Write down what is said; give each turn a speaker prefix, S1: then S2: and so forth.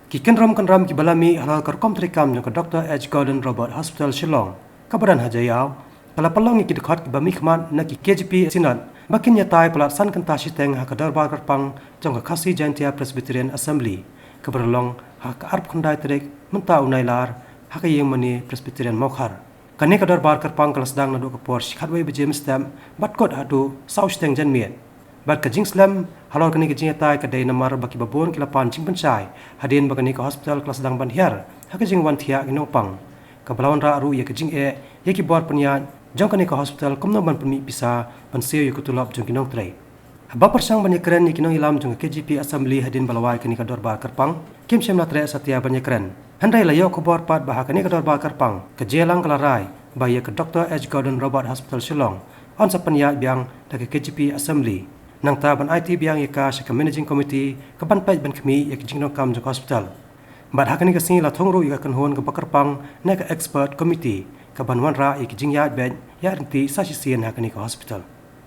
S1: Kiken ram kan ram ki balami halal kar kom trikam jong ka Dr. H. Gordon Robert Hospital Shillong. Kabaran hajayau. Kala palong ki dekat ki bami khmat na ki KGP sinan. Bakin nyatai pelat san kan tashi teng ha ka darbar karpang jong ka Khasi Jaintia Presbyterian Assembly. Kabaralong ha ka arp khandai trek menta unai lar ha ka yeng mani Presbyterian mokhar. Kane ka darbar karpang kala sedang na do ka por shikhatwei bejem stem batkot hatu saush teng janmiet. Bat ka jingslam halor kani ka jingatai ka dai namar baki babon kila pan jing pancai hadin bakani ka hospital kelas sedang banhiar ha ka jing wan thia ki nopang ka balawan ra ru ye ka jing e ye ki bor panya jong kani ka hospital komno ban pami pisa ban seo ye kutulap jong kinong trai ba persang ban ye kren ni kinong ilam jong KGP assembly hadin balawai kani ka dorbar karpang kim sem na tre satya ban ye kren handai la yo ko bor pat ba kani ka dorbar karpang ka jelang kala rai ba ye ka Dr. H. Gordon Robert Hospital Shillong on sa panya biang da ka KGP assembly nang ta ban IT biang yaka sa managing committee ka ban pai ban kami yak jingno kam jong hospital bad hakani ka sing la thongro yaka kan hon ka bakarpang na ka expert committee ka ban wan ra yak jing ya ben ya rinti sa si sien hakani ka hospital